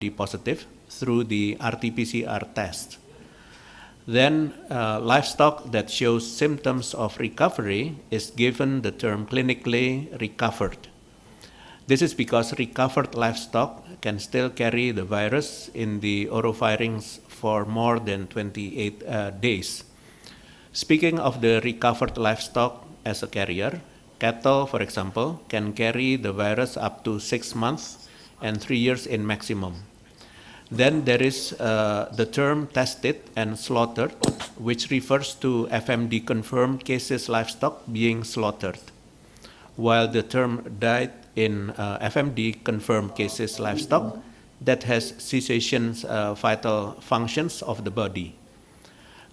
FMD positive through the RT-PCR test. Then livestock that shows symptoms of recovery is given the term clinically recovered. This is because recovered livestock can still carry the virus in the oropharynx for more than 28 days. Speaking of the recovered livestock as a carrier, cattle, for example, can carry the virus up to 6 months and 3 years in maximum. Then there is the term tested and slaughtered, which refers to FMD confirmed cases livestock being slaughtered, while the term died in FMD confirmed cases livestock that has cessation vital functions of the body.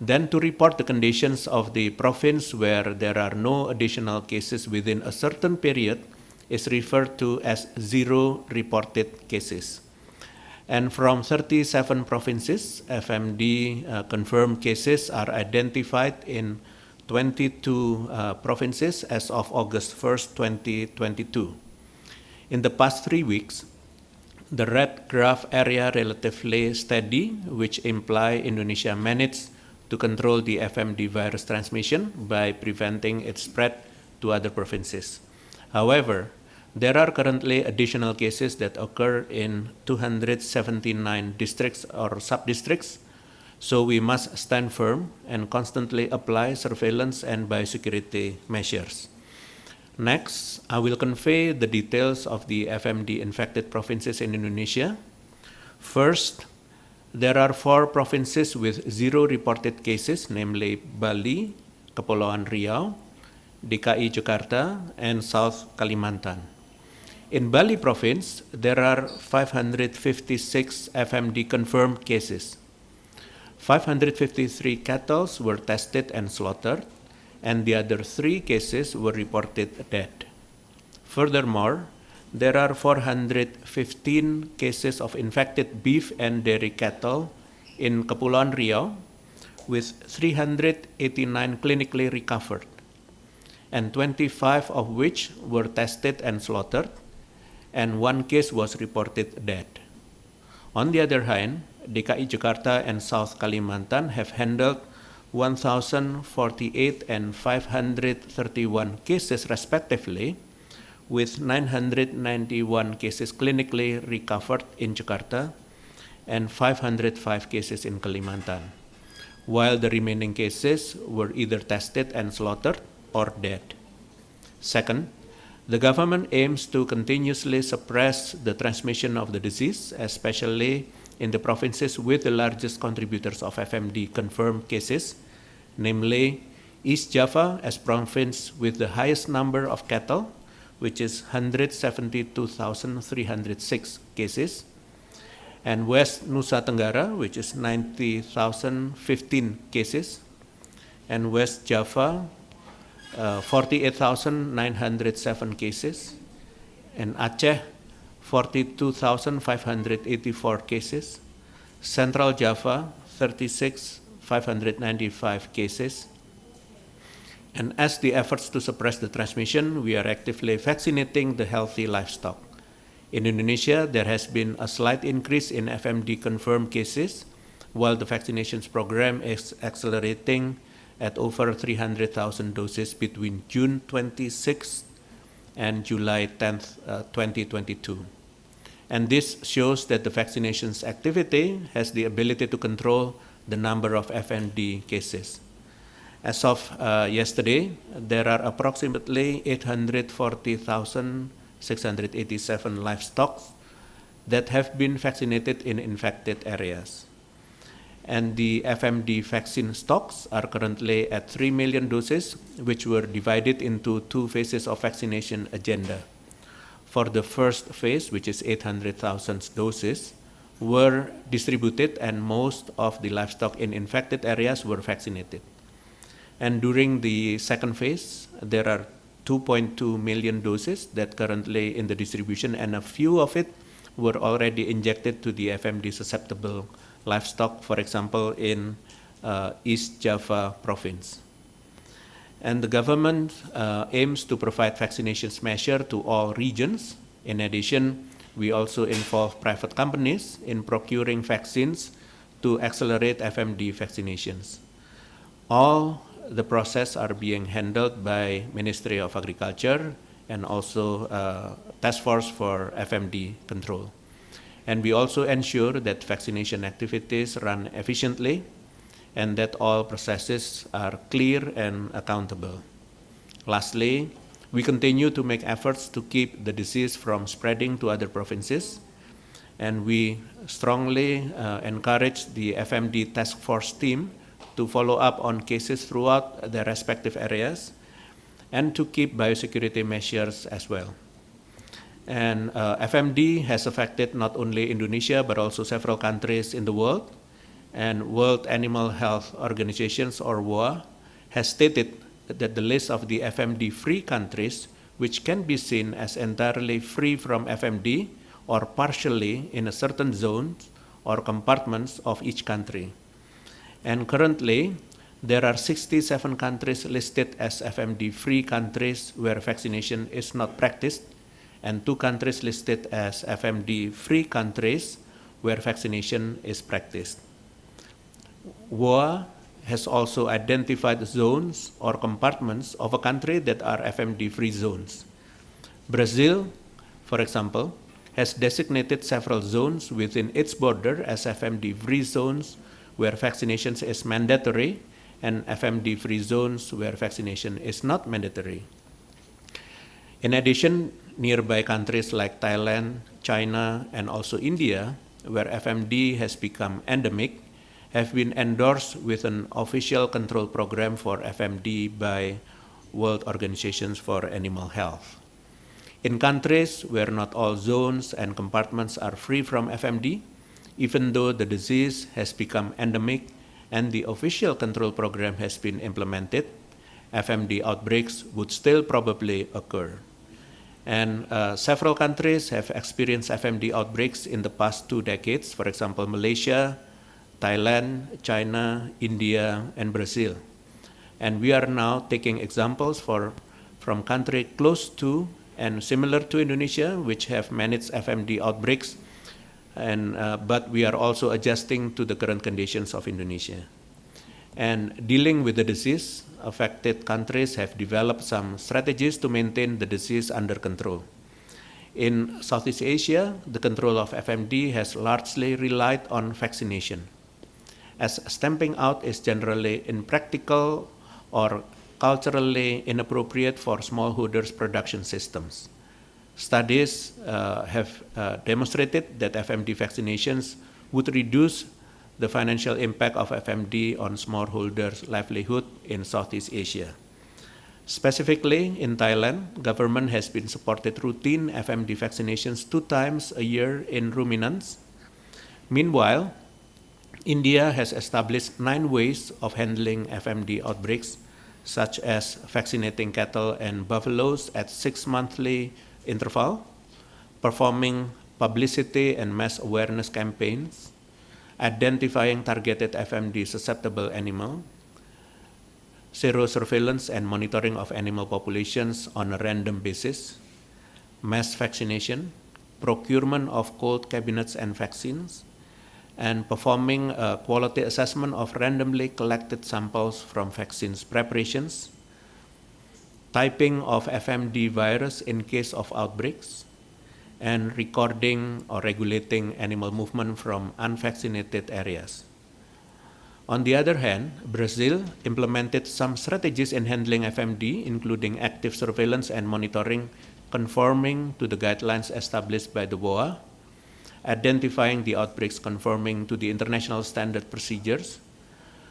Then to report the conditions of the province where there are no additional cases within a certain period is referred to as zero reported cases. And from 37 provinces, FMD confirmed cases are identified in 22 provinces as of August 1st, 2022. In the past 3 weeks, the red graph area relatively steady, which imply Indonesia managed to control the FMD virus transmission by preventing its spread to other provinces. However, there are currently additional cases that occur in 279 districts or sub-districts, so we must stand firm and constantly apply surveillance and biosecurity measures. Next, I will convey the details of the FMD infected provinces in Indonesia. First, there are 4 provinces with 0 reported cases, namely Bali, Kepulauan Riau, DKI Jakarta, and South Kalimantan. In Bali province, there are 556 FMD confirmed cases. 553 cattle were tested and slaughtered, and the other 3 cases were reported dead. Furthermore, there are 415 cases of infected beef and dairy cattle in Kepulauan Riau, with 389 clinically recovered, and 25 of which were tested and slaughtered, and 1 case was reported dead. On the other hand, DKI Jakarta and South Kalimantan have handled 1,048 and 531 cases respectively, with 991 cases clinically recovered in Jakarta and 505 cases in Kalimantan, while the remaining cases were either tested and slaughtered or dead. Second, the government aims to continuously suppress the transmission of the disease, especially in the provinces with the largest contributors of FMD confirmed cases, namely East Java as province with the highest number of cattle, which is 172,306 cases, and West Nusa Tenggara, which is 90,015 cases, and West Java, 48,907 cases, and Aceh, 42,584 cases, Central Java, 36,595 cases. And as the efforts to suppress the transmission, we are actively vaccinating the healthy livestock. In Indonesia, there has been a slight increase in FMD confirmed cases, while the vaccinations program is accelerating at over 300,000 doses between June 26th and July 10th, 2022. And this shows that the vaccinations activity has the ability to control the number of FMD cases. As of yesterday, there are approximately 840,687 livestock that have been vaccinated in infected areas. And the FMD vaccine stocks are currently at 3 million doses, which were divided into 2 phases of vaccination agenda. For the first phase, which is 800,000 doses, were distributed and most of the livestock in infected areas were vaccinated. And during the second phase, there are 2.2 million doses that currently in the distribution, and a few of it were already injected to the FMD susceptible livestock, for example, in East Java province. And the government aims to provide vaccinations measure to all regions. In addition, we also involve private companies in procuring vaccines to accelerate FMD vaccinations. All the process are being handled by Ministry of Agriculture and also Task Force for FMD Control. And we also ensure that vaccination activities run efficiently and that all processes are clear and accountable. Lastly, we continue to make efforts to keep the disease from spreading to other provinces, and we strongly encourage the FMD task force team to follow up on cases throughout their respective areas and to keep biosecurity measures as well. And FMD has affected not only Indonesia but also several countries in the world, and World Animal Health Organizations, or WOA, has stated that the list of the FMD-free countries, which can be seen as entirely free from FMD or partially in a certain zones or compartments of each country. And currently, there are 67 countries listed as FMD-free countries where vaccination is not practiced, and 2 countries listed as FMD-free countries where vaccination is practiced. WOA has also identified zones or compartments of a country that are FMD-free zones. Brazil, for example, has designated several zones within its border as FMD-free zones where vaccination is mandatory and FMD-free zones where vaccination is not mandatory. In addition, nearby countries like Thailand, China, and also India, where FMD has become endemic, have been endorsed with an official control program for FMD by World Organizations for Animal Health. In countries where not all zones and compartments are free from FMD, even though the disease has become endemic and the official control program has been implemented, FMD outbreaks would still probably occur. And several countries have experienced FMD outbreaks in the past 2 decades, for example, Malaysia, Thailand, China, India, and Brazil. And we are now taking examples from countries close to and similar to Indonesia, which have managed FMD outbreaks, but we are also adjusting to the current conditions of Indonesia. And dealing with the disease, affected countries have developed some strategies to maintain the disease under control. In Southeast Asia, the control of FMD has largely relied on vaccination, as stamping out is generally impractical or culturally inappropriate for smallholders' production systems. Studies have demonstrated that FMD vaccinations would reduce the financial impact of FMD on smallholders' livelihood in Southeast Asia. Specifically, in Thailand, government has been supported routine FMD vaccinations 2 times a year in ruminants. Meanwhile, India has established 9 ways of handling FMD outbreaks, such as vaccinating cattle and buffaloes at 6-monthly interval, performing publicity and mass awareness campaigns, identifying targeted FMD susceptible animal, serosurveillance and monitoring of animal populations on a random basis, mass vaccination, procurement of cold cabinets and vaccines, and performing a quality assessment of randomly collected samples from vaccines preparations, typing of FMD virus in case of outbreaks, and recording or regulating animal movement from unvaccinated areas. On the other hand, Brazil implemented some strategies in handling FMD, including active surveillance and monitoring conforming to the guidelines established by the WOA, identifying the outbreaks conforming to the international standard procedures,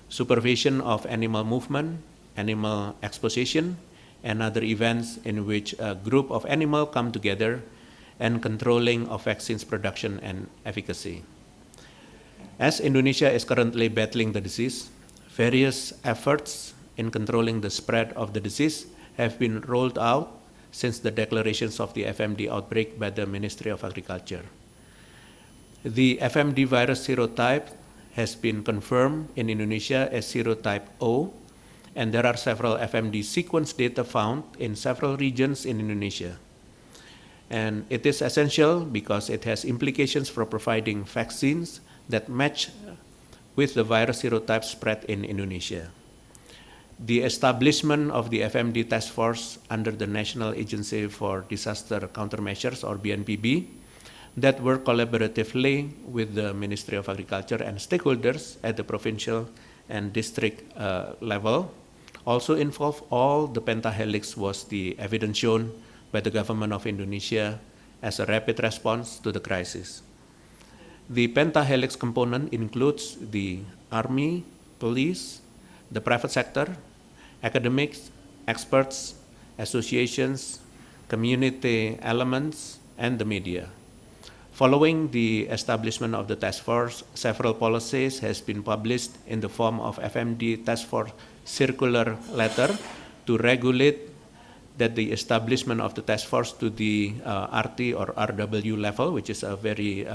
supervision of animal movement, animal exposition, and other events in which a group of animals come together, and controlling of vaccines production and efficacy. As Indonesia is currently battling the disease, various efforts in controlling the spread of the disease have been rolled out since the declarations of the FMD outbreak by the Ministry of Agriculture. The FMD virus serotype has been confirmed in Indonesia as serotype O, and there are several FMD sequence data found in several regions in Indonesia. And it is essential because it has implications for providing vaccines that match with the virus serotype spread in Indonesia. The establishment of the FMD task force under the National Agency for Disaster Countermeasures, or BNPB, that work collaboratively with the Ministry of Agriculture and stakeholders at the provincial and district level, also involve all the pentahelix was the evidence shown by the government of Indonesia as a rapid response to the crisis. The pentahelix component includes the army, police, the private sector, academics, experts, associations, community elements, and the media. Following the establishment of the task force, several policies has been published in the form of FMD task force circular letter to regulate that the establishment of the task force to the RT or RW level, which is a very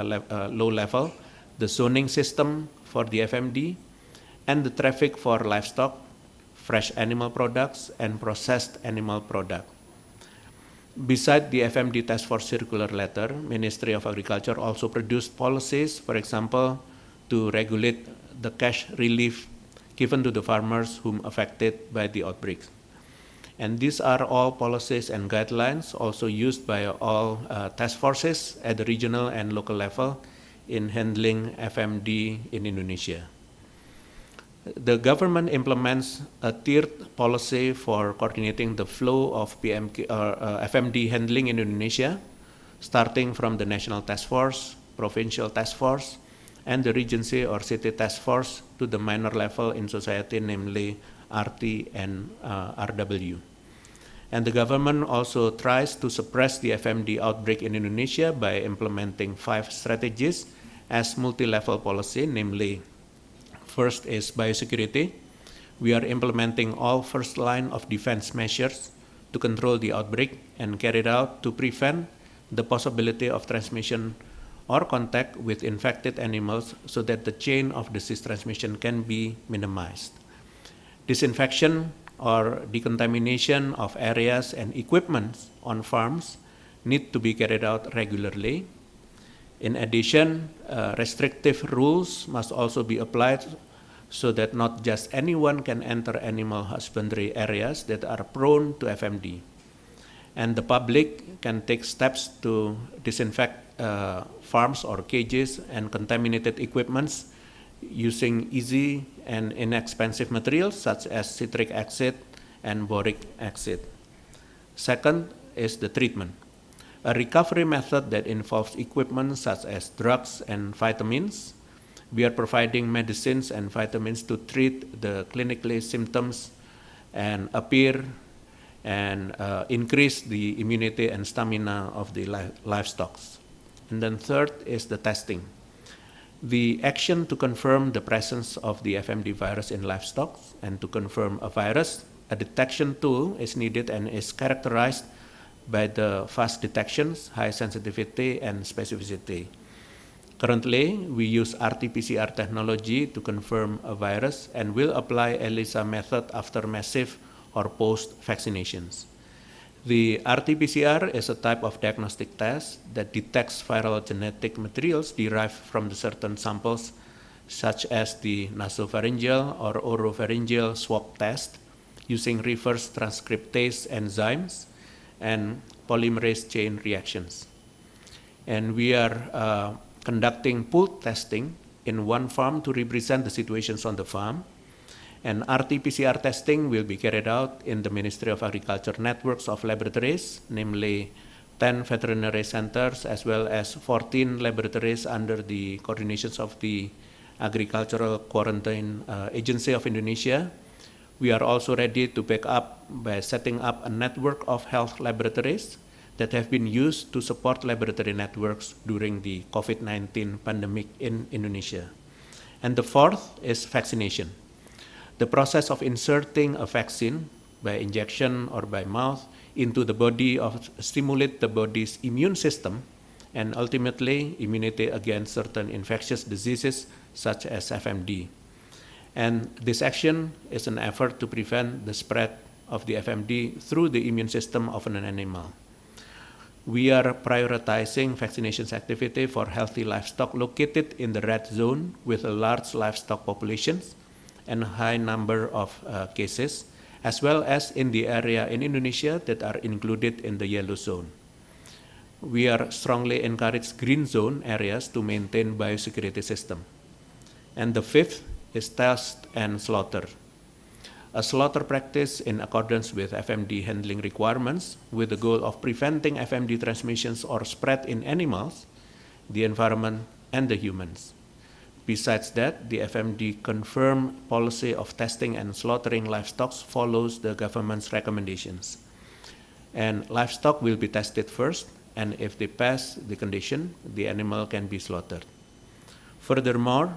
low level, the zoning system for the FMD, and the traffic for livestock, fresh animal products, and processed animal products. Beside the FMD task force circular letter, Ministry of Agriculture also produced policies, for example, to regulate the cash relief given to the farmers whom affected by the outbreaks. And these are all policies and guidelines also used by all task forces at the regional and local level in handling FMD in Indonesia. The government implements a tiered policy for coordinating the flow of FMD handling in Indonesia, starting from the national task force, provincial task force, and the regency or city task force to the minor level in society, namely RT and RW. And the government also tries to suppress the FMD outbreak in Indonesia by implementing 5 strategies as multi-level policy, namely, first is biosecurity. We are implementing all first line of defense measures to control the outbreak and carried out to prevent the possibility of transmission or contact with infected animals so that the chain of disease transmission can be minimized. Disinfection or decontamination of areas and equipment on farms need to be carried out regularly. In addition, restrictive rules must also be applied so that not just anyone can enter animal husbandry areas that are prone to FMD. And the public can take steps to disinfect farms or cages and contaminated equipments using easy and inexpensive materials such as citric acid and boric acid. Second is the treatment. A recovery method that involves equipment such as drugs and vitamins. We are providing medicines and vitamins to treat the clinically symptoms and appear and increase the immunity and stamina of the livestock. And then third is the testing. The action to confirm the presence of the FMD virus in livestock and to confirm a virus, a detection tool is needed and is characterized by the fast detections, high sensitivity, and specificity. Currently, we use RT-PCR technology to confirm a virus and will apply ELISA method after massive or post-vaccinations. The RT-PCR is a type of diagnostic test that detects viral genetic materials derived from the certain samples, such as the nasopharyngeal or oropharyngeal swab test using reverse transcriptase enzymes and polymerase chain reactions. And we are conducting pooled testing in one farm to represent the situations on the farm. And RT-PCR testing will be carried out in the Ministry of Agriculture networks of laboratories, namely 10 veterinary centers as well as 14 laboratories under the coordinations of the Agricultural Quarantine Agency of Indonesia. We are also ready to back up by setting up a network of health laboratories that have been used to support laboratory networks during the COVID-19 pandemic in Indonesia. And the fourth is vaccination. The process of inserting a vaccine by injection or by mouth into the body stimulate the body's immune system and ultimately immunity against certain infectious diseases such as FMD. And this action is an effort to prevent the spread of the FMD through the immune system of an animal. We are prioritizing vaccinations activity for healthy livestock located in the red zone with a large livestock populations and a high number of cases, as well as in the area in Indonesia that are included in the yellow zone. We are strongly encourage green zone areas to maintain biosecurity system. And the fifth is test and slaughter. A slaughter practice in accordance with FMD handling requirements with the goal of preventing FMD transmissions or spread in animals, the environment, and the humans. Besides that, the FMD confirmed policy of testing and slaughtering livestock follows the government's recommendations. And livestock will be tested first, and if they pass the condition, the animal can be slaughtered. Furthermore,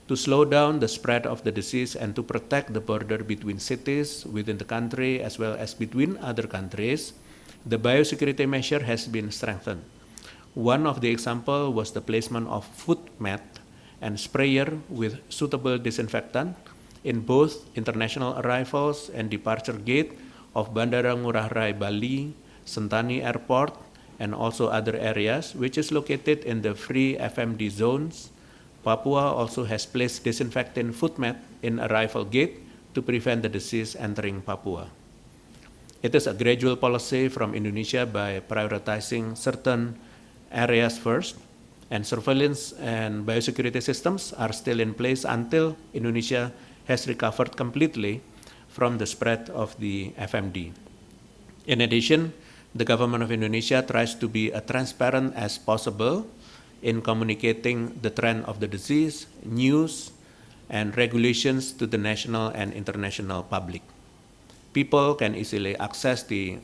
to slow down the spread of the disease and to protect the border between cities within the country as well as between other countries, the biosecurity measure has been strengthened. One of the examples was the placement of foot mat and sprayer with suitable disinfectant in both international arrivals and departure gate of Bandara Ngurah Rai Bali, Sentani Airport, and also other areas which is located in the free FMD zones. Papua also has placed disinfectant foot mat in arrival gate to prevent the disease entering Papua. It is a gradual policy from Indonesia by prioritizing certain areas first, and surveillance and biosecurity systems are still in place until Indonesia has recovered completely from the spread of the FMD. In addition, the government of Indonesia tries to be as transparent as possible in communicating the trend of the disease, news, and regulations to the national and international public. People can easily access the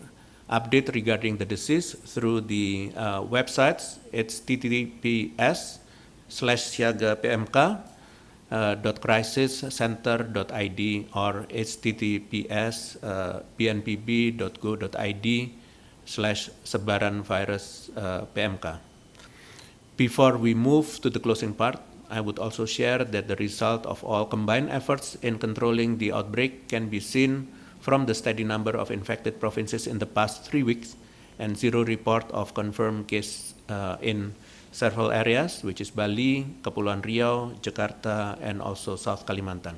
update regarding the disease through the websites. It's https://pmk.crisiscenter.id or https://bnpb.go.id/sebaranvirus-PMK. Before we move to the closing part, I would also share that the result of all combined efforts in controlling the outbreak can be seen from the steady number of infected provinces in the past 3 weeks and zero report of confirmed case in several areas, which is Bali, Kepulauan Riau, Jakarta, and also South Kalimantan.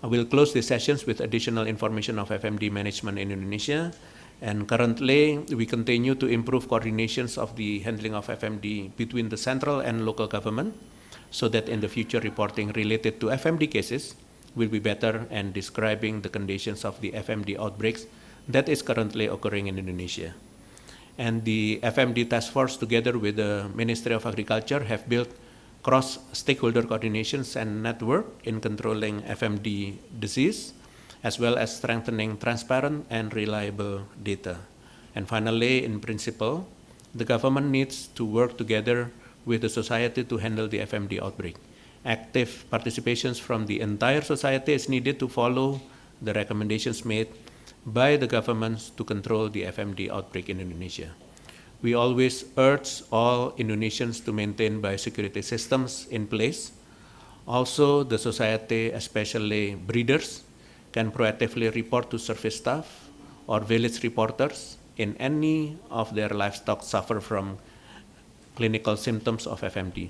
I will close the sessions with additional information of FMD management in Indonesia. And currently, we continue to improve coordinations of the handling of FMD between the central and local government so that in the future reporting related to FMD cases will be better and describing the conditions of the FMD outbreaks that is currently occurring in Indonesia. And the FMD task force together with the Ministry of Agriculture have built cross-stakeholder coordinations and network in controlling FMD disease, as well as strengthening transparent and reliable data. And finally, in principle, the government needs to work together with the society to handle the FMD outbreak. Active participations from the entire society is needed to follow the recommendations made by the governments to control the FMD outbreak in Indonesia. We always urge all Indonesians to maintain biosecurity systems in place. Also, the society, especially breeders, can proactively report to service staff or village reporters in any of their livestock suffer from clinical symptoms of FMD.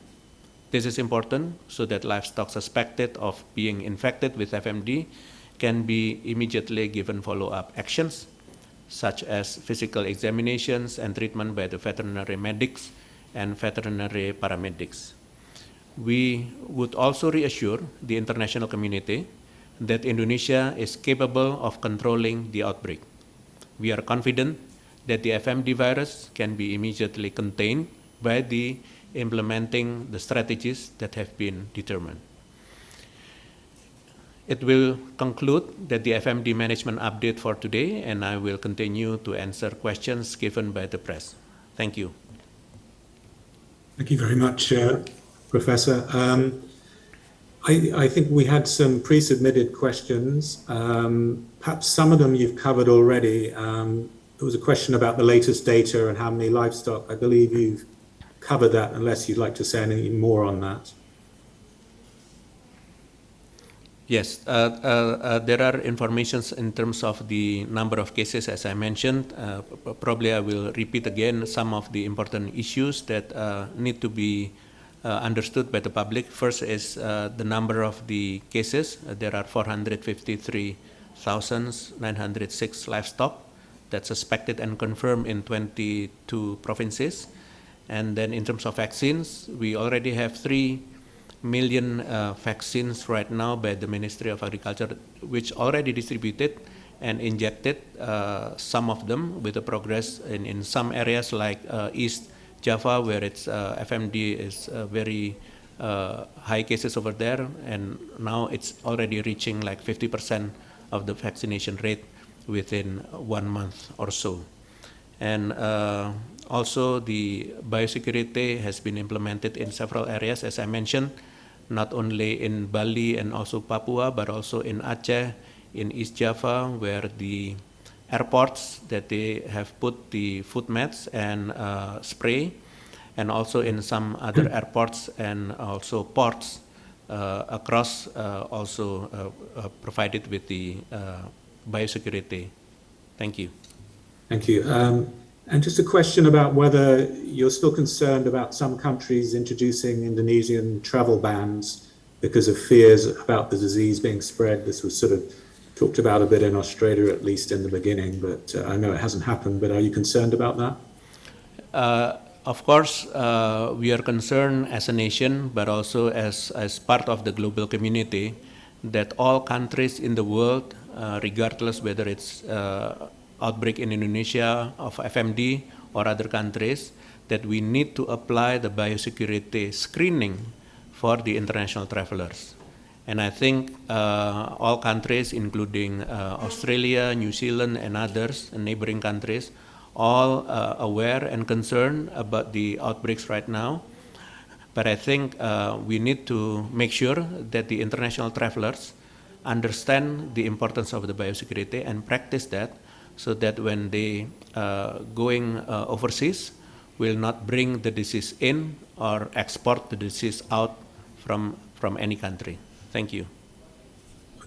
This is important so that livestock suspected of being infected with FMD can be immediately given follow-up actions, such as physical examinations and treatment by the veterinary medics and veterinary paramedics. We would also reassure the international community that Indonesia is capable of controlling the outbreak. We are confident that the FMD virus can be immediately contained by the implementing the strategies that have been determined. It will conclude that the FMD management update for today, and I will continue to answer questions given by the press. Thank you. Thank you very much, Professor. I think we had some pre-submitted questions. Perhaps some of them you've covered already. There was a question about the latest data and how many livestock. I believe you've covered that, unless you'd like to say anything more on that. Yes, there are informations in terms of the number of cases, as I mentioned. Probably I will repeat again some of the important issues that need to be understood by the public. First is the number of the cases. There are 453,906 livestock that's suspected and confirmed in 22 provinces. And then in terms of vaccines, we already have 3 million vaccines right now by the Ministry of Agriculture, which already distributed and injected, some of them with the progress in some areas like East Java, where its FMD is very high cases over there, and now it's already reaching like 50% of the vaccination rate within 1 month or so. And also the biosecurity has been implemented in several areas, as I mentioned, not only in Bali and also Papua, but also in Aceh, in East Java, where the airports that they have put the food mats and spray, and also in some other airports and also ports across also provided with the biosecurity. Thank you. Thank you. And just a question about whether you're still concerned about some countries introducing Indonesian travel bans because of fears about the disease being spread. This was sort of talked about a bit in Australia, at least in the beginning, but I know it hasn't happened. But are you concerned about that? Of course, we are concerned as a nation, but also as part of the global community, that all countries in the world, regardless whether it's outbreak in Indonesia of FMD or other countries, that we need to apply the biosecurity screening for the international travelers. And I think all countries, including Australia, New Zealand, and others, and neighboring countries, all aware and concerned about the outbreaks right now. But I think we need to make sure that the international travelers understand the importance of the biosecurity and practice that, so that when they going overseas, will not bring the disease in or export the disease out from any country. Thank you.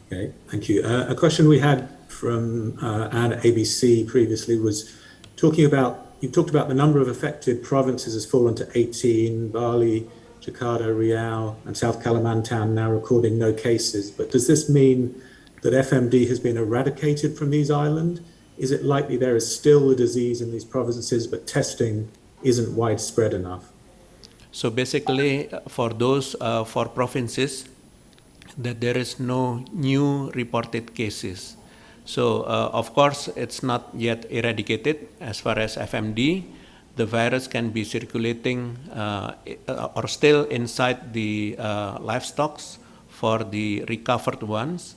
Okay, thank you. A question we had from Anne at ABC previously was talking about, you talked about the number of affected provinces has fallen to 18, Bali, Jakarta, Riau, and South Kalimantan now recording no cases. But does this mean that FMD has been eradicated from these islands? Is it likely there is still a disease in these provinces, but testing isn't widespread enough? So basically, for those 4 provinces, that there is no new reported cases. So of course, it's not yet eradicated as far as FMD. The virus can be circulating or still inside the livestock for the recovered ones,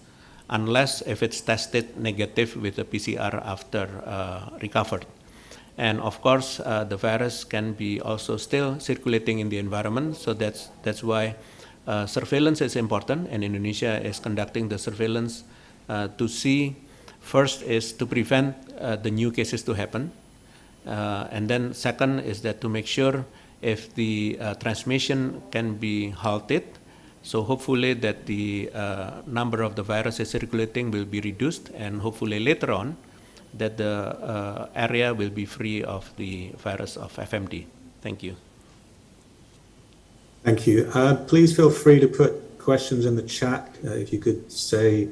unless if it's tested negative with the PCR after recovered. And of course, the virus can be also still circulating in the environment. So that's why surveillance is important, and Indonesia is conducting the surveillance to see. First is to prevent the new cases to happen, and then second is that to make sure if the transmission can be halted. So hopefully that the number of the viruses circulating will be reduced, and hopefully later on that the area will be free of the virus of FMD. Thank you. Thank you. Please feel free to put questions in the chat. If you could say,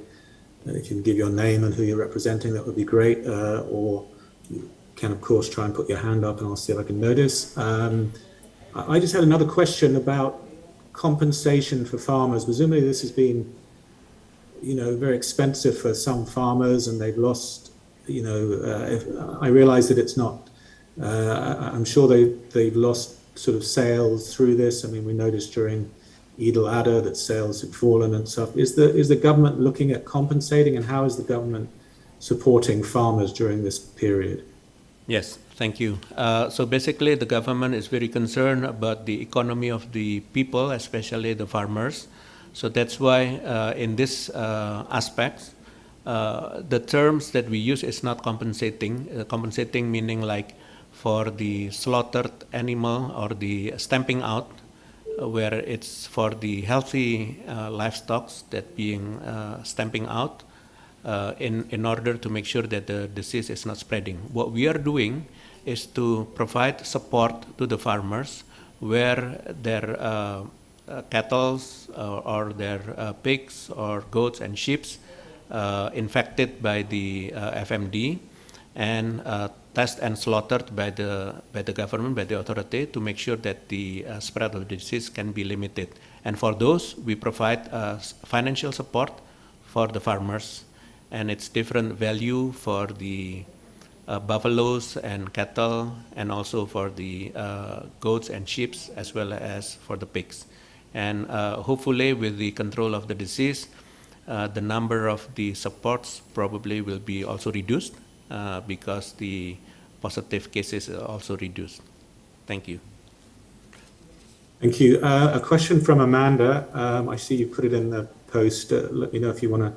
if you can give your name and who you're representing, that would be great. Or you can, of course, try and put your hand up and I'll see if I can notice. I just had another question about compensation for farmers. Presumably this has been, very expensive for some farmers, and they've lost, I realize that it's not, I'm sure they've lost sort of sales through this. I mean, we noticed during Idul Adha that sales had fallen and stuff. Is the government looking at compensating, and how is the government supporting farmers during this period? Yes, thank you. So basically, the government is very concerned about the economy of the people, especially the farmers. So that's why in this aspect, the terms that we use is not compensating. Compensating meaning like for the slaughtered animal or the stamping out, where it's for the healthy livestock that being stamping out in order to make sure that the disease is not spreading. What we are doing is to provide support to the farmers where their cattle or their pigs or goats and sheep infected by the FMD and tested and slaughtered by the government, by the authority, to make sure that the spread of the disease can be limited. And for those, we provide financial support for the farmers, and it's different value for the buffaloes and cattle, and also for the goats and sheep, as well as for the pigs. And hopefully, with the control of the disease, the number of the supports probably will be also reduced because the positive cases are also reduced. Thank you. Thank you. A question from Amanda. I see you put it in the post. Let me know if you want to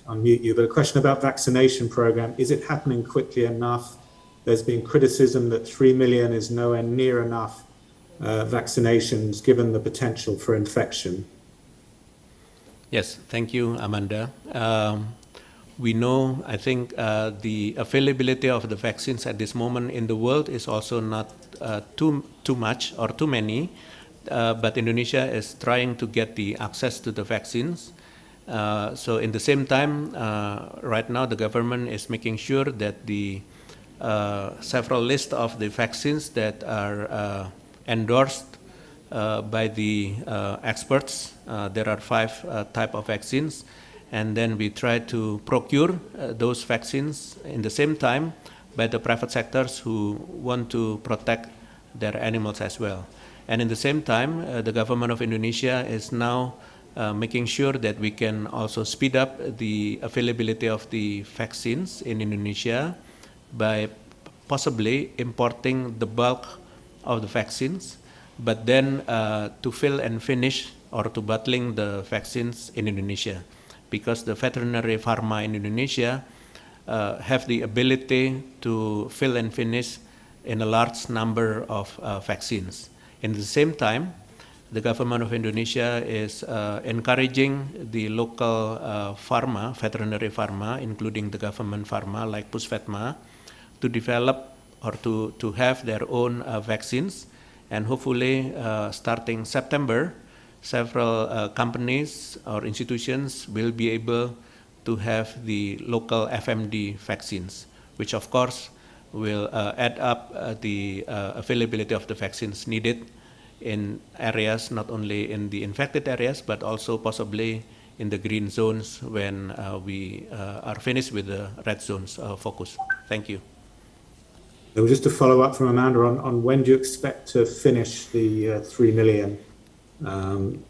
unmute you. But a question about vaccination program. Is it happening quickly enough? There's been criticism that 3 million is nowhere near enough vaccinations given the potential for infection. Yes, thank you, Amanda. We know, I think, the availability of the vaccines at this moment in the world is also not too much or too many, but Indonesia is trying to get the access to the vaccines. So in the same time, right now the government is making sure that the several list of the vaccines that are endorsed by the experts. There are 5 type of vaccines, and then we try to procure those vaccines in the same time by the private sectors who want to protect their animals as well. And in the same time, the government of Indonesia is now making sure that we can also speed up the availability of the vaccines in Indonesia by possibly importing the bulk of the vaccines, but then to fill and finish or to bottling the vaccines in Indonesia, because the veterinary pharma in Indonesia have the ability to fill and finish in a large number of vaccines. In the same time, the government of Indonesia is encouraging the local pharma, veterinary pharma, including the government pharma like Pusvetma, to develop or to have their own vaccines. And hopefully, starting September, several companies or institutions will be able to have the local FMD vaccines, which of course will add up the availability of the vaccines needed in areas, not only in the infected areas, but also possibly in the green zones when we are finished with the red zones focus. Thank you. So just to follow up from Amanda on when do you expect to finish the 3 million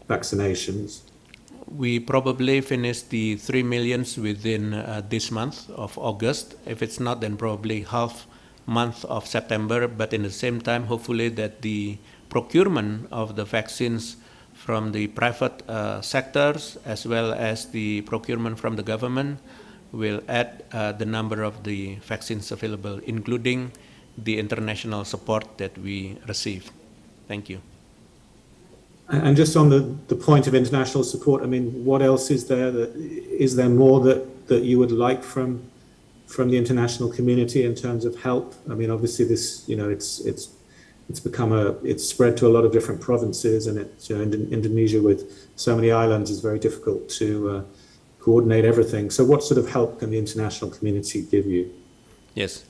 vaccinations? We probably finish the 3 millions within this month of August. If it's not, then probably half month of September. But in the same time, hopefully that the procurement of the vaccines from the private sectors as well as the procurement from the government will add the number of the vaccines available, including the international support that we receive. Thank you. And just on the point of international support, I mean, what else is there? Is there more that you would like from the international community in terms of help? I mean, obviously this, it's spread to a lot of different provinces, and it's, Indonesia with so many islands is very difficult to coordinate everything. So what sort of help can the international community give you? Yes.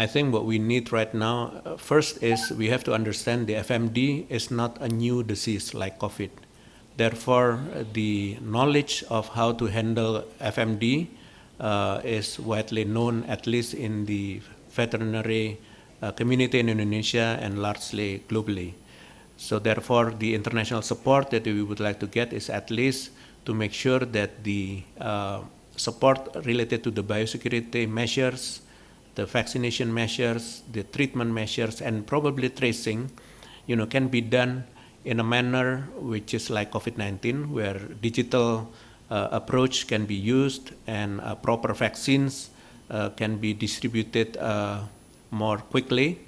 I think what we need right now, first is we have to understand the FMD is not a new disease like COVID. Therefore, the knowledge of how to handle FMD is widely known, at least in the veterinary community in Indonesia and largely globally. So therefore, the international support that we would like to get is at least to make sure that the support related to the biosecurity measures, the vaccination measures, the treatment measures, and probably tracing, can be done in a manner which is like COVID-19, where digital approach can be used and proper vaccines can be distributed more quickly.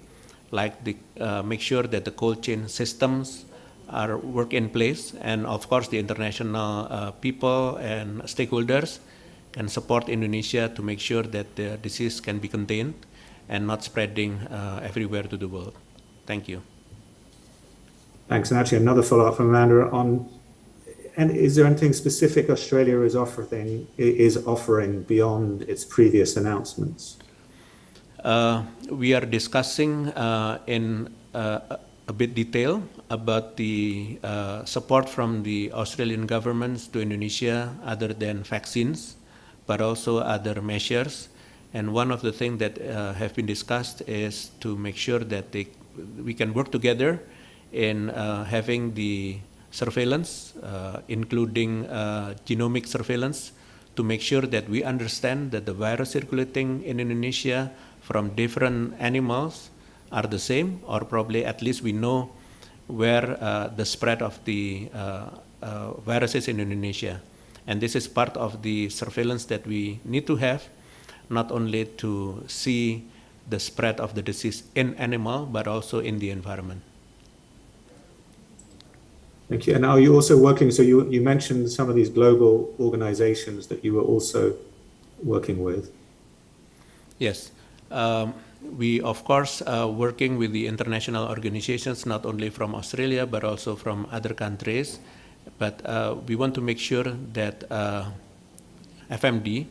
like make sure that the cold chain systems are work in place, and of course the international people and stakeholders can support Indonesia to make sure that the disease can be contained and not spreading everywhere to the world. Thank you. Thanks. And actually another follow-up from Amanda on, and is there anything specific Australia is offering beyond its previous announcements? We are discussing in a bit detail about the support from the Australian governments to Indonesia other than vaccines, but also other measures. And one of the things that have been discussed is to make sure that we can work together in having the surveillance, including genomic surveillance, to make sure that we understand that the virus circulating in Indonesia from different animals are the same, or probably at least we know where the spread of the virus is in Indonesia. And this is part of the surveillance that we need to have, not only to see the spread of the disease in animal, but also in the environment. Thank you. And are you also working, so you mentioned some of these global organizations that you were also working with? Yes. We, of course, are working with the international organizations, not only from Australia, but also from other countries. But we want to make sure that FMD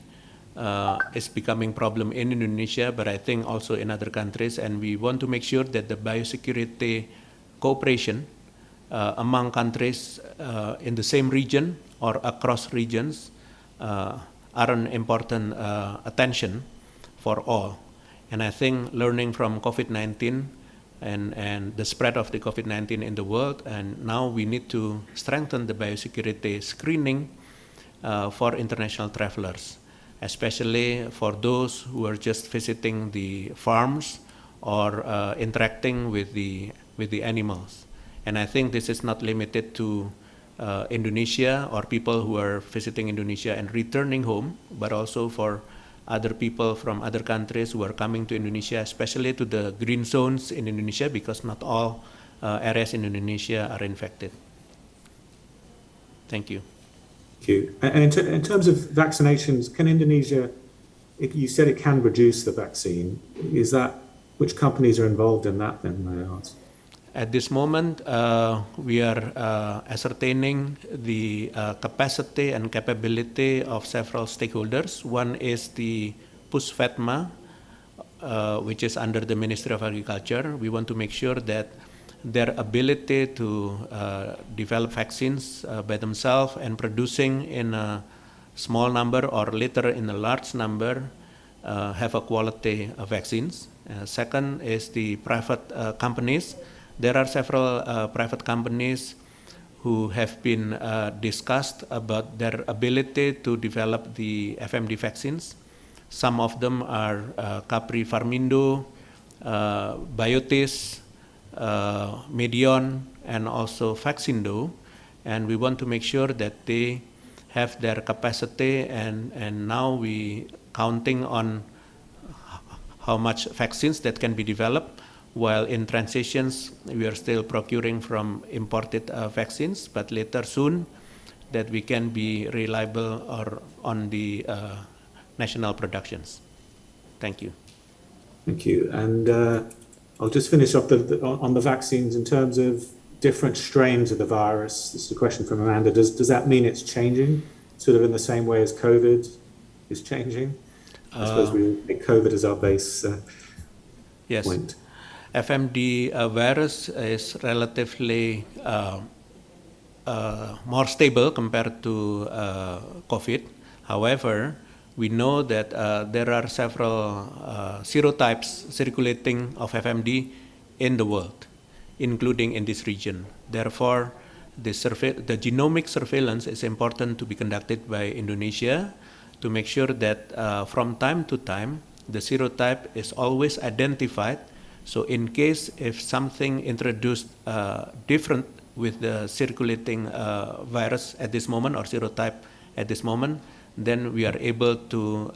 is becoming problem in Indonesia, but I think also in other countries. And we want to make sure that the biosecurity cooperation among countries in the same region or across regions are an important attention for all. And I think learning from COVID-19 and the spread of the COVID-19 in the world, and now we need to strengthen the biosecurity screening for international travelers, especially for those who are just visiting the farms or interacting with the animals. And I think this is not limited to Indonesia or people who are visiting Indonesia and returning home, but also for other people from other countries who are coming to Indonesia, especially to the green zones in Indonesia, because not all areas in Indonesia are infected. Thank you. Thank you. And in terms of vaccinations, can Indonesia, you said it can produce the vaccine, which companies are involved in that then, may I ask? At this moment, we are ascertaining the capacity and capability of several stakeholders. One is the Pusvetma, which is under the Ministry of Agriculture. We want to make sure that their ability to develop vaccines by themselves and producing in a small number or later in a large number have a quality of vaccines. Second is the private companies. There are several private companies who have been discussed about their ability to develop the FMD vaccines. Some of them are Capri Farmindo, Biotis, Medion, and also Vaccindo. And we want to make sure that they have their capacity, and now we counting on how much vaccines that can be developed. While in transitions, we are still procuring from imported vaccines, but later soon that we can be reliable or on the national productions. Thank you. Thank you. And I'll just finish off on the vaccines in terms of different strains of the virus. This is a question from Amanda. Does that mean it's changing, sort of in the same way as COVID is changing? I suppose we take COVID as our base yes. point. FMD virus is relatively more stable compared to COVID. However, we know that there are several serotypes circulating of FMD in the world, including in this region. Therefore, the genomic surveillance is important to be conducted by Indonesia to make sure that from time to time, the serotype is always identified. So in case if something introduced different with the circulating virus at this moment or serotype at this moment, then we are able to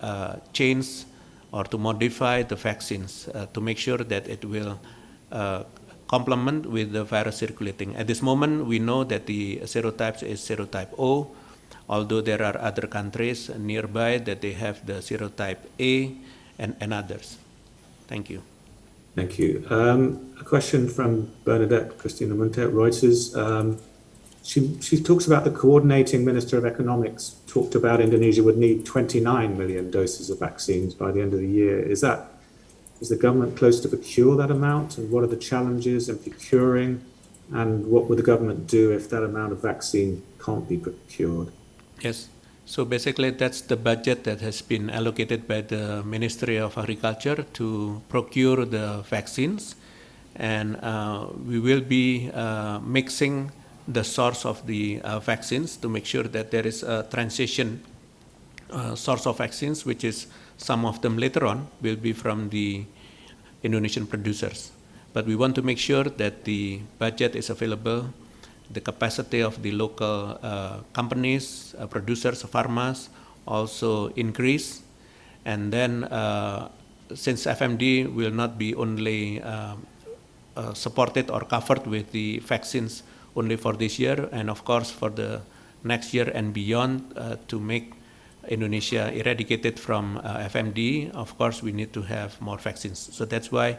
change or to modify the vaccines to make sure that it will complement with the virus circulating. At this moment, we know that the serotype is serotype O, although there are other countries nearby that they have the serotype A and others. Thank you. Thank you. A question from Bernadette Christina Munte at Reuters. She talks about the coordinating Minister of Economics talked about Indonesia would need 29 million doses of vaccines by the end of the year. Is the government close to procure that amount? And what are the challenges in procuring? And what would the government do if that amount of vaccine can't be procured? Yes. So basically, that's the budget that has been allocated by the Ministry of Agriculture to procure the vaccines. And we will be mixing the source of the vaccines to make sure that there is a transition source of vaccines, which is some of them later on will be from the Indonesian producers. But we want to make sure that the budget is available, the capacity of the local companies, producers, pharmas also increase. And then since FMD will not be only supported or covered with the vaccines only for this year, and of course for the next year and beyond, to make Indonesia eradicated from FMD, of course we need to have more vaccines. So that's why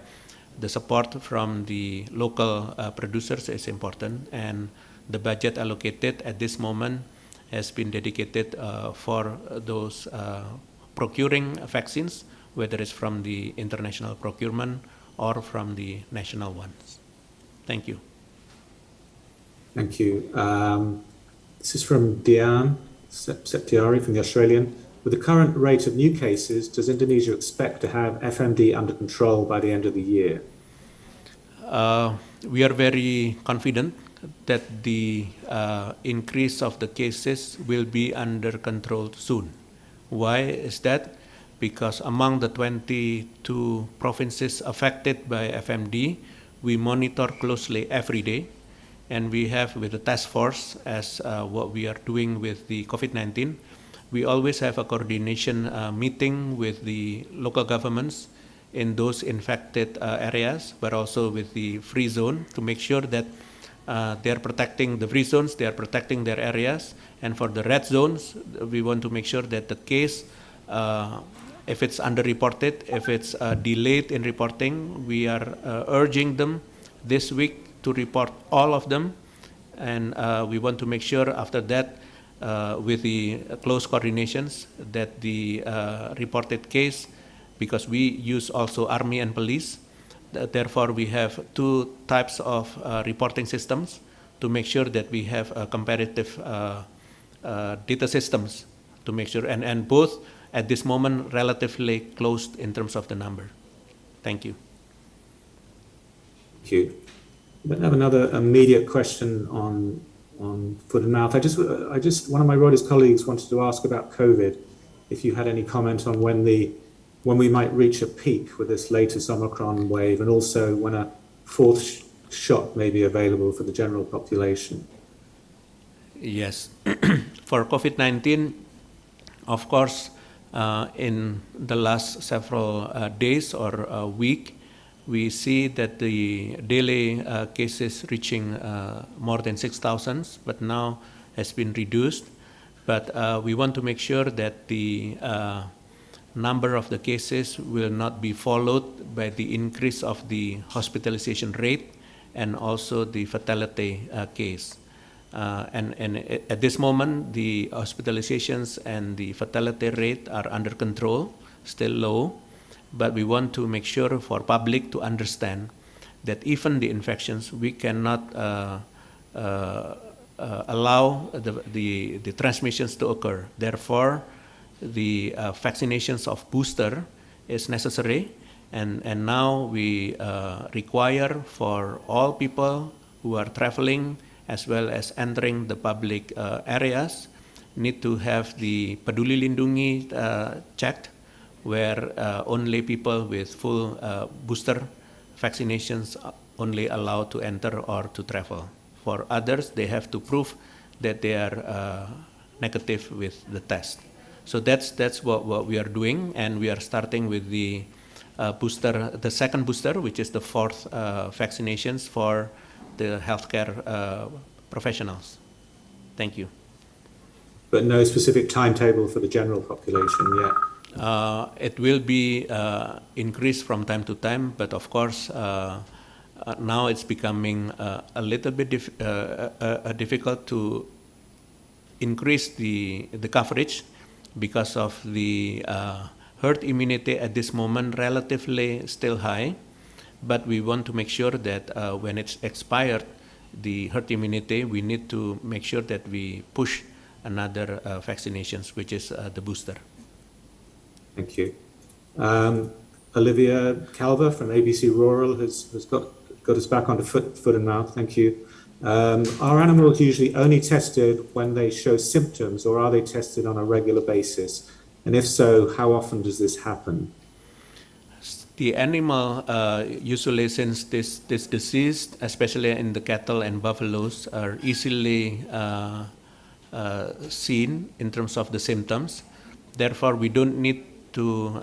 the support from the local producers is important, and the budget allocated at this moment has been dedicated for those procuring vaccines, whether it's from the international procurement or from the national ones. Thank you. Thank you. This is from Diane Septiari from The Australian. With the current rate of new cases, does Indonesia expect to have FMD under control by the end of the year? We are very confident that the increase of the cases will be under control soon. Why is that? Because among the 22 provinces affected by FMD, we monitor closely every day, and we have with the task force, as what we are doing with the COVID-19, we always have a coordination meeting with the local governments in those infected areas, but also with the free zone to make sure that they are protecting the free zones, they are protecting their areas. And for the red zones, we want to make sure that the case, if it's underreported, if it's delayed in reporting, we are urging them this week to report all of them. And we want to make sure after that, with the close coordinations, that the reported case, because we use also army and police, therefore we have two types of reporting systems to make sure that we have comparative data systems to make sure, and both at this moment relatively closed in terms of the number. Thank you. Thank you. I have another immediate question on foot and mouth. I just one of my Reuters colleagues wanted to ask about COVID, if you had any comment on when we might reach a peak with this latest Omicron wave, and also when a fourth shot may be available for the general population. Yes. For COVID-19, of course, in the last several days or a week, we see that the daily cases reaching more than 6,000, but now has been reduced. But we want to make sure that the number of the cases will not be followed by the increase of the hospitalization rate and also the fatality case. And at this moment, the hospitalizations and the fatality rate are under control, still low, but we want to make sure for public to understand that even the infections, we cannot allow the transmissions to occur. Therefore, the vaccinations of booster is necessary, and now we require for all people who are traveling as well as entering the public areas need to have the Peduli Lindungi checked, where only people with full booster vaccinations only allowed to enter or to travel. For others, they have to prove that they are negative with the test. So that's what we are doing, and we are starting with the booster, the second booster, which is the fourth vaccinations for the healthcare professionals. Thank you. But no specific timetable for the general population yet? It will be increased from time to time, but of course, now it's becoming a little bit difficult to increase the coverage because of the herd immunity at this moment relatively still high. But we want to make sure that when it's expired, the herd immunity, we need to make sure that we push another vaccinations, which is the booster. Thank you. Olivia Calver from ABC Rural has got us back onto foot and mouth. Thank you. Are animals usually only tested when they show symptoms, or are they tested on a regular basis? And if so, how often does this happen? The animal, usually since this disease, especially in the cattle and buffaloes, are easily seen in terms of the symptoms. Therefore, we don't need to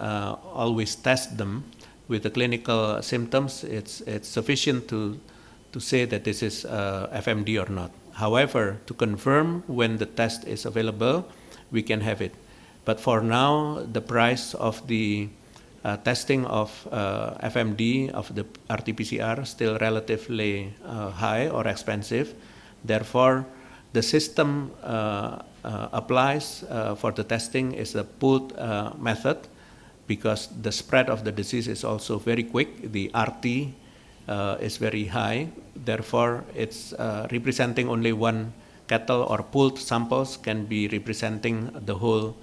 always test them with the clinical symptoms. It's sufficient to say that this is FMD or not. However, to confirm when the test is available, we can have it. But for now, the price of the testing of FMD, of the RT-PCR, still relatively high or expensive. Therefore, the system applies for the testing is a pooled method, because the spread of the disease is also very quick. The RT is very high. Therefore, it's representing only one cattle, or pooled samples can be representing the whole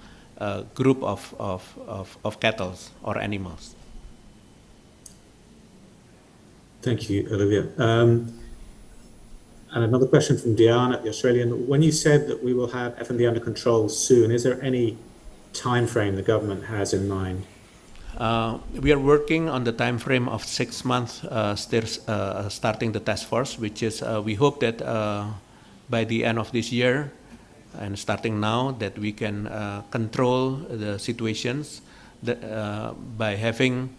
group of cattle or animals. Thank you, Olivia. And another question from Diana, the Australian. When you said that we will have FMD under control soon, is there any time frame the government has in mind? We are working on the time frame of 6 months, starting the task force, which is we hope that by the end of this year and starting now, that we can control the situations by having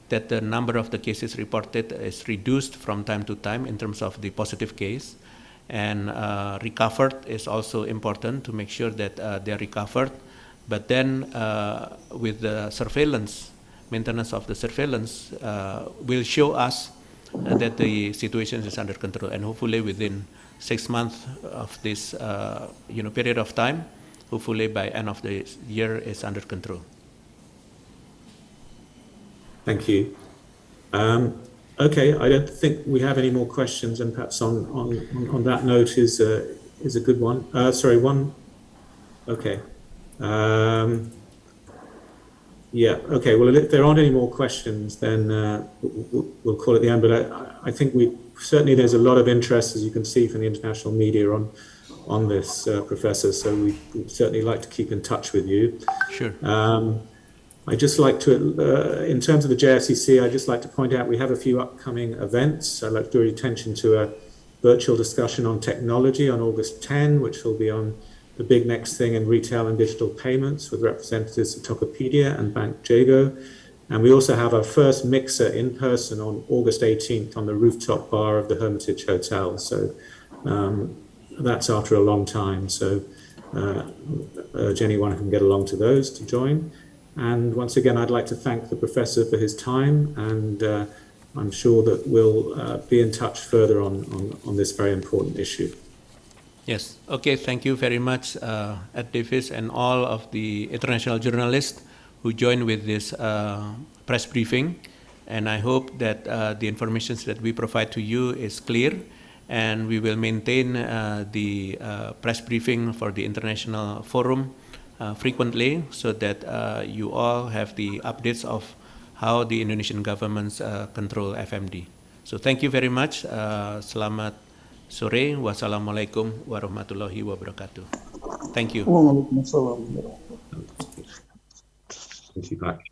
that the number of the cases reported is reduced from time to time in terms of the positive case, and recovered is also important to make sure that they are recovered. But then with the surveillance, maintenance of the surveillance will show us that the situation is under control, and hopefully within 6 months of this period of time, hopefully by end of the year is under control. Thank you. Okay, I don't think we have any more questions, and perhaps on that note is a good one. Sorry, one. Okay. Yeah. Okay. Well, if there aren't any more questions, then we'll call it the end. But I think certainly there's a lot of interest, as you can see from the international media, on this, Professor. So we'd certainly like to keep in touch with you. Sure. I'd just like to, in terms of the JFCC, I'd just like to point out we have a few upcoming events. I'd like to draw your attention to a virtual discussion on technology on August 10, which will be on the big next thing in retail and digital payments, with representatives of Tokopedia and Bank Jago. And we also have our first mixer in person on August 18th on the rooftop bar of the Hermitage Hotel. So that's after a long time. So urge anyone who can get along to those to join. And once again, I'd like to thank the Professor for his time, and I'm sure that we'll be in touch further on this very important issue. Yes. Okay. Thank you very much, Ed Davis, and all of the international journalists who joined with this press briefing. And I hope that the information that we provide to you is clear, and we will maintain the press briefing for the international forum frequently, so that you all have the updates of how the Indonesian governments control FMD. So thank you very much. Selamat sore. Wassalamualaikum warahmatullahi wabarakatuh. Thank you. Waalaikumsalam. Thank you, Pak.